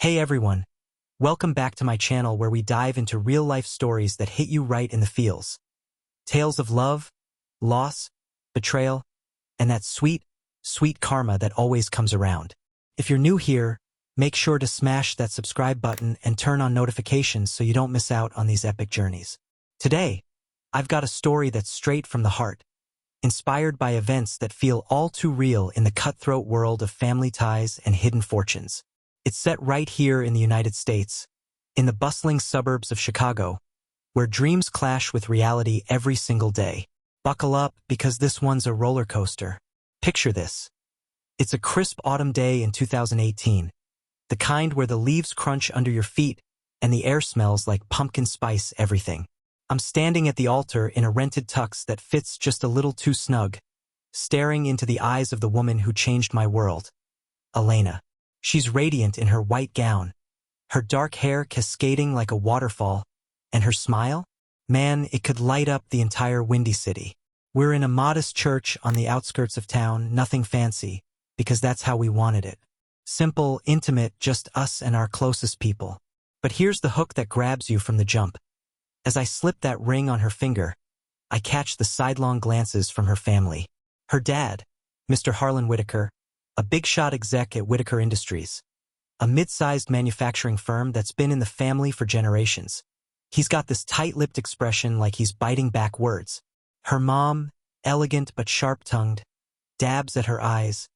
Hey everyone, welcome back to my channel where we dive into real-life stories that hit you right in the feels. Tales of love, loss, betrayal, and that sweet, sweet karma that always comes around. If you're new here, make sure to smash that subscribe button and turn on notifications so you don't miss out on these epic journeys. Today, I've got a story that's straight from the heart, inspired by events that feel all too real in the cutthroat world of family ties and hidden fortunes. It's set right here in the United States, in the bustling suburbs of Chicago, where dreams clash with reality every single day. Buckle up, because this one's a roller coaster. Picture this. It's a crisp autumn day in 2018, the kind where the leaves crunch under your feet and the air smells like pumpkin spice everything. I'm standing at the altar in a rented tux that fits just a little too snug, staring into the eyes of the woman who changed my world, Elena. She's radiant in her white gown, her dark hair cascading like a waterfall, and her smile? Man, it could light up the entire Windy City. We're in a modest church on the outskirts of town, nothing fancy, because that's how we wanted it. Simple, intimate, just us and our closest people. But here's the hook that grabs you from the jump. As I slip that ring on her finger, I catch the sidelong glances from her family. Her dad, Mr. Harlan Whitaker, a big-shot exec at Whitaker Industries, a mid-sized manufacturing firm that's been in the family for generations. He's got this tight-lipped expression like he's biting back words. Her mom, elegant but sharp-tongued, dabs at her eyes,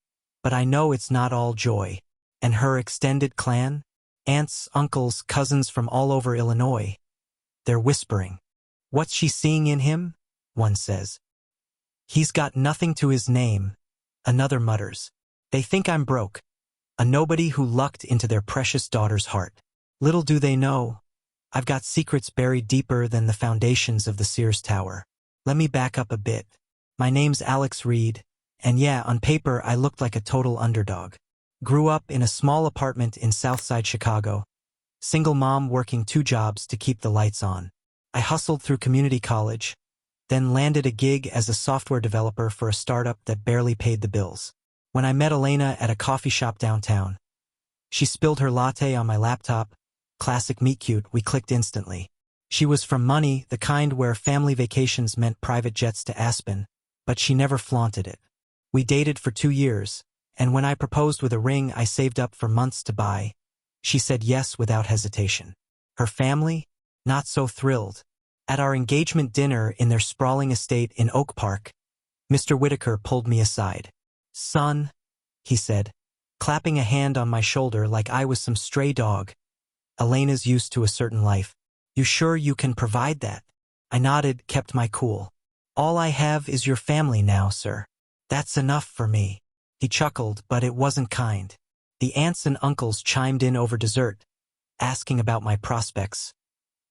but I know it's not all joy. And her extended clan? Aunts, uncles, cousins from all over Illinois. They're whispering. What's she seeing in him? One says. He's got nothing to his name, another mutters. They think I'm broke, a nobody who lucked into their precious daughter's heart. Little do they know, I've got secrets buried deeper than the foundations of the Sears Tower. Let me back up a bit. My name's Alex Reed, and yeah, on paper I looked like a total underdog. Grew up in a small apartment in Southside Chicago, single mom working 2 jobs to keep the lights on. I hustled through community college, then landed a gig as a software developer for a startup that barely paid the bills. When I met Elena at a coffee shop downtown, she spilled her latte on my laptop. Classic meet-cute, we clicked instantly. She was from money, the kind where family vacations meant private jets to Aspen, but she never flaunted it. We dated for 2 years, and when I proposed with a ring I saved up for months to buy, she said yes without hesitation. Her family? Not so thrilled. At our engagement dinner in their sprawling estate in Oak Park, Mr. Whitaker pulled me aside. Son, he said, clapping a hand on my shoulder like I was some stray dog. Elena's used to a certain life. You sure you can provide that? I nodded, kept my cool. All I have is your family now, sir. That's enough for me. He chuckled, but it wasn't kind. The aunts and uncles chimed in over dessert, asking about my prospects.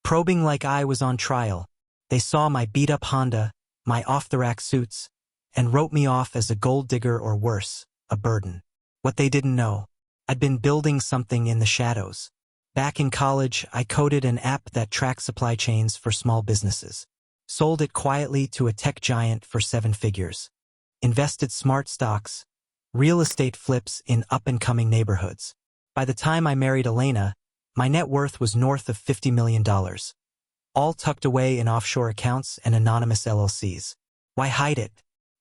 Probing like I was on trial. They saw my beat-up Honda, my off-the-rack suits, and wrote me off as a gold digger or worse, a burden. What they didn't know, I'd been building something in the shadows. Back in college, I coded an app that tracked supply chains for small businesses. Sold it quietly to a tech giant for 7 figures. Invested smart stocks, real estate flips in up-and-coming neighborhoods. By the time I married Elena, my net worth was north of $50 million. All tucked away in offshore accounts and anonymous LLCs. Why hide it?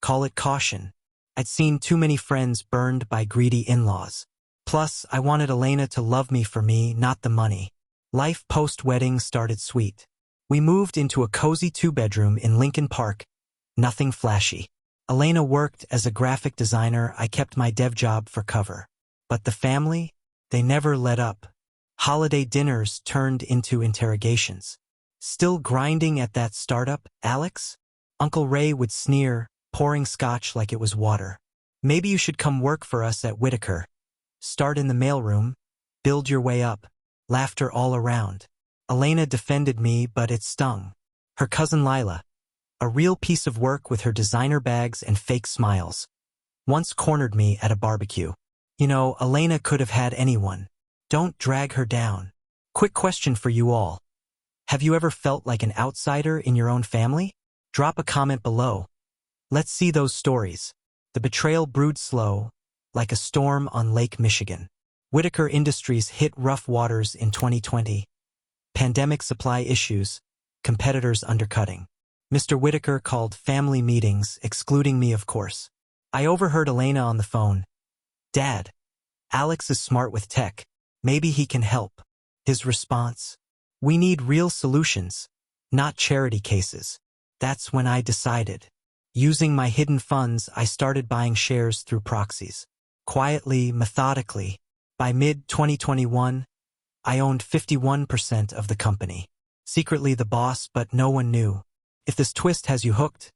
Call it caution. I'd seen too many friends burned by greedy in-laws. Plus, I wanted Elena to love me for me, not the money. Life post-wedding started sweet. We moved into a cozy 2-bedroom in Lincoln Park. Nothing flashy. Elena worked as a graphic designer. I kept my dev job for cover. But the family? They never let up. Holiday dinners turned into interrogations. Still grinding at that startup, Alex? Uncle Ray would sneer, pouring scotch like it was water. Maybe you should come work for us at Whitaker. Start in the mailroom, build your way up. Laughter all around. Elena defended me, but it stung. Her cousin Lila, a real piece of work with her designer bags and fake smiles, once cornered me at a barbecue. You know, Elena could have had anyone. Don't drag her down. Quick question for you all. Have you ever felt like an outsider in your own family? Drop a comment below. Let's see those stories. The betrayal brewed slow, like a storm on Lake Michigan. Whitaker Industries hit rough waters in 2020. Pandemic supply issues, competitors undercutting. Mr. Whitaker called family meetings, excluding me of course. I overheard Elena on the phone. Dad, Alex is smart with tech. Maybe he can help. His response? We need real solutions, not charity cases. That's when I decided. Using my hidden funds, I started buying shares through proxies. Quietly, methodically. By mid-2021, I owned 51% of the company. Secretly the boss, but no one knew. If this twist has you hooked,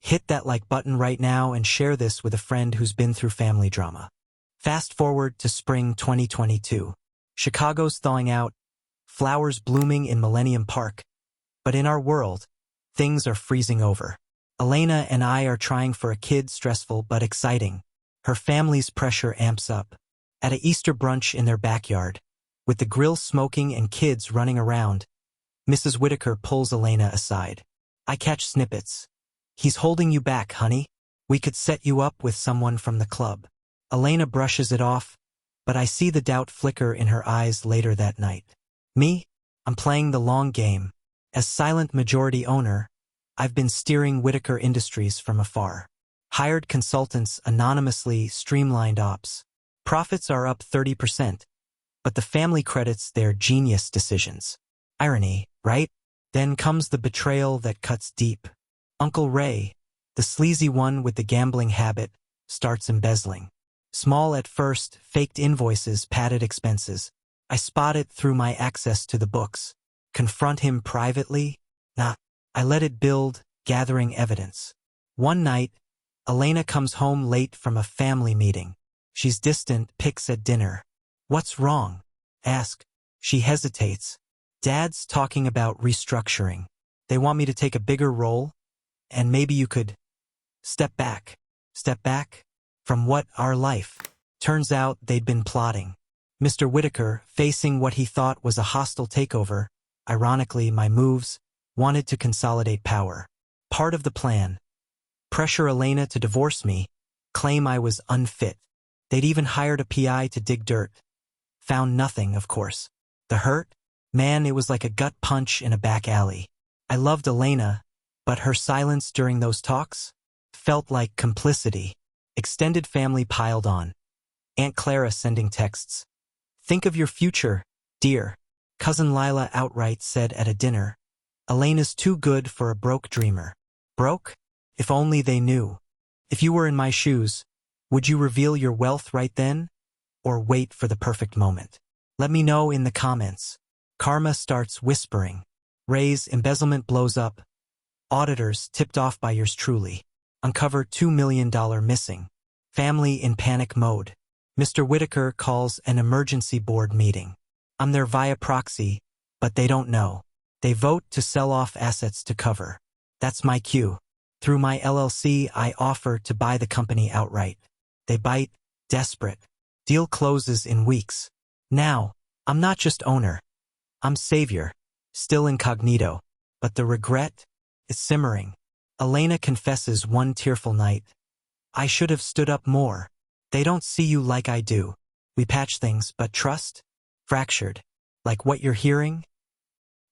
hit that like button right now and share this with a friend who's been through family drama. Fast forward to spring 2022. Chicago's thawing out, flowers blooming in Millennium Park. But in our world, things are freezing over. Elena and I are trying for a kid, stressful but exciting. Her family's pressure amps up. At an Easter brunch in their backyard, with the grill smoking and kids running around, Mrs. Whitaker pulls Elena aside. I catch snippets. He's holding you back, honey. We could set you up with someone from the club. Elena brushes it off, but I see the doubt flicker in her eyes later that night. Me? I'm playing the long game. As silent majority owner, I've been steering Whitaker Industries from afar. Hired consultants anonymously streamlined ops. Profits are up 30%, but the family credits their genius decisions. Irony, right? Then comes the betrayal that cuts deep. Uncle Ray, the sleazy one with the gambling habit, starts embezzling. Small at first, faked invoices, padded expenses. I spot it through my access to the books. Confront him privately? Nah. I let it build, gathering evidence. One night, Elena comes home late from a family meeting. She's distant, picks at dinner. What's wrong? Ask. She hesitates. Dad's talking about restructuring. They want me to take a bigger role, and maybe you could step back. Step back? From what? Our life. Turns out they'd been plotting. Mr. Whitaker, facing what he thought was a hostile takeover, ironically my moves, wanted to consolidate power. Part of the plan. Pressure Elena to divorce me, claim I was unfit. They'd even hired a PI to dig dirt. Found nothing, of course. The hurt? Man, it was like a gut punch in a back alley. I loved Elena, but her silence during those talks felt like complicity. Extended family piled on. Aunt Clara sending texts. Think of your future, dear. Cousin Lila outright said at a dinner, Elena's too good for a broke dreamer. Broke? If only they knew. If you were in my shoes, would you reveal your wealth right then? Or wait for the perfect moment? Let me know in the comments. Karma starts whispering. Ray's embezzlement blows up. Auditors, tipped off by yours truly, uncover $2 million missing. Family in panic mode. Mr. Whitaker calls an emergency board meeting. I'm there via proxy, but they don't know. They vote to sell off assets to cover. That's my cue. Through my LLC, I offer to buy the company outright. They bite, desperate. Deal closes in weeks. Now, I'm not just owner. I'm savior, still incognito. But the regret is simmering. Elena confesses one tearful night. I should have stood up more. They don't see you like I do. We patch things, but trust? Fractured. Like what you're hearing?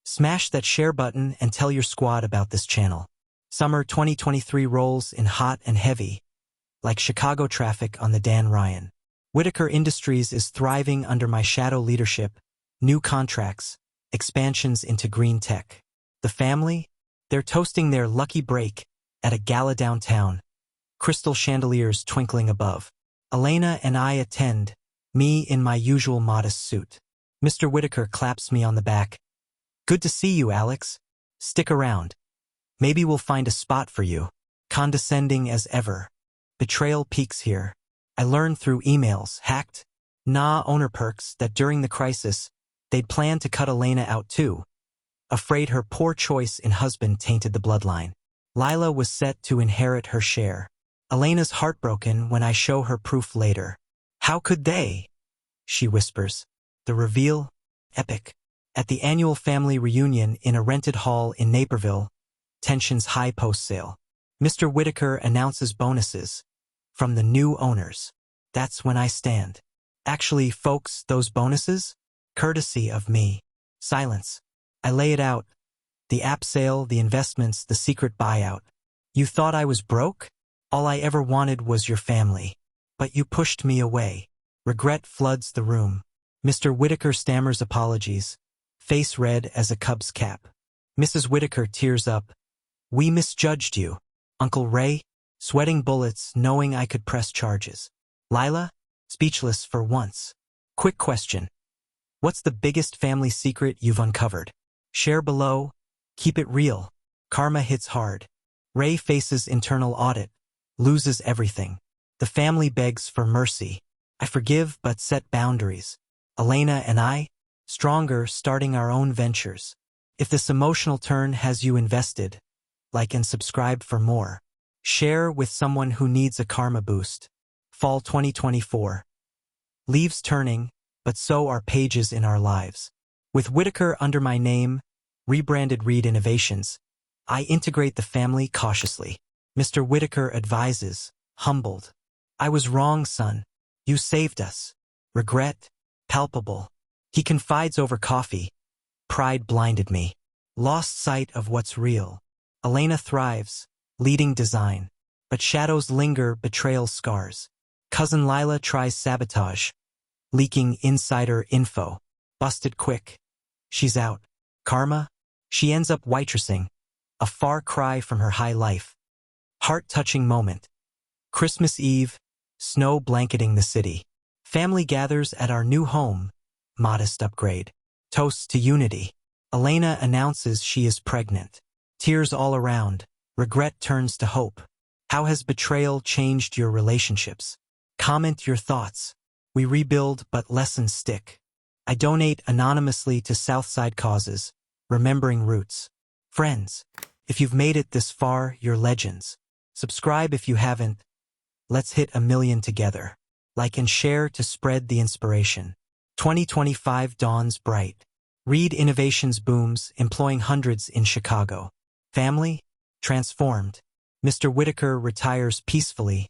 Smash that share button and tell your squad about this channel. Summer 2023 rolls in hot and heavy, like Chicago traffic on the Dan Ryan. Whitaker Industries is thriving under my shadow leadership, new contracts, expansions into green tech. The family? They're toasting their lucky break at a gala downtown, crystal chandeliers twinkling above. Elena and I attend, me in my usual modest suit. Mr. Whitaker claps me on the back. Good to see you, Alex. Stick around. Maybe we'll find a spot for you. Condescending as ever. Betrayal peaks here. I learned through emails, hacked, owner perks, that during the crisis, they'd planned to cut Elena out too. Afraid her poor choice in husband tainted the bloodline. Lila was set to inherit her share. Elena's heartbroken when I show her proof later. How could they? She whispers. The reveal? Epic. At the annual family reunion in a rented hall in Naperville, tensions high post-sale. Mr. Whitaker announces bonuses from the new owners. That's when I stand. Actually, folks, those bonuses? Courtesy of me. Silence. I lay it out. The app sale, the investments, the secret buyout. You thought I was broke? All I ever wanted was your family. But you pushed me away. Regret floods the room. Mr. Whitaker stammers apologies, face red as a Cubs cap. Mrs. Whitaker tears up. We misjudged you. Uncle Ray, sweating bullets, knowing I could press charges. Lila, speechless for once. Quick question. What's the biggest family secret you've uncovered? Share below. Keep it real. Karma hits hard. Ray faces internal audit, loses everything. The family begs for mercy. I forgive but set boundaries. Elena and I, stronger, starting our own ventures. If this emotional turn has you invested, like and subscribe for more. Share with someone who needs a karma boost. Fall 2024. Leaves turning, but so are pages in our lives. With Whitaker under my name, rebranded Read Innovations, I integrate the family cautiously. Mr. Whitaker advises, humbled. I was wrong, son. You saved us. Regret, palpable. He confides over coffee. Pride blinded me. Lost sight of what's real. Elena thrives, leading design. But shadows linger, betrayal scars. Cousin Lila tries sabotage, leaking insider info. Busted quick. She's out. Karma? She ends up waitressing. A far cry from her high life. Heart-touching moment. Christmas Eve, snow blanketing the city. Family gathers at our new home. Modest upgrade. Toasts to unity. Elena announces she is pregnant. Tears all around. Regret turns to hope. How has betrayal changed your relationships? Comment your thoughts. We rebuild, but lessons stick. I donate anonymously to Southside causes, remembering roots. Friends, if you've made it this far, you're legends. Subscribe if you haven't. Let's hit 1 million together. Like and share to spread the inspiration. 2025 dawns bright. Read Innovations booms, employing hundreds in Chicago. Family? Transformed. Mr. Whitaker retires peacefully,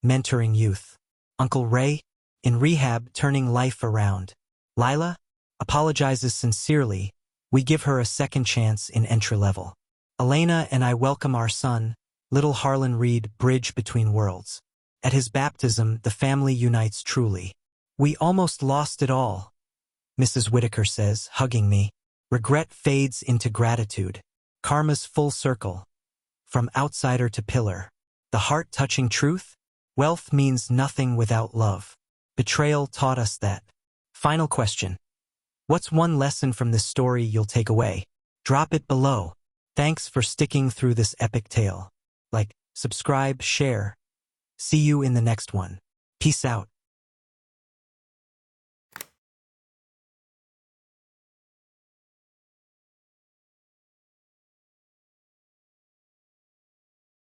mentoring youth. Uncle Ray? In rehab, turning life around. Lila? Apologizes sincerely. We give her a second chance in entry level. Elena and I welcome our son, little Harlan Reed, bridge between worlds. At his baptism, the family unites truly. We almost lost it all, Mrs. Whitaker says, hugging me. Regret fades into gratitude. Karma's full circle. From outsider to pillar. The heart-touching truth? Wealth means nothing without love. Betrayal taught us that. Final question. What's one lesson from this story you'll take away? Drop it below. Thanks for sticking through this epic tale. Like, subscribe, share. See you in the next one. Peace out.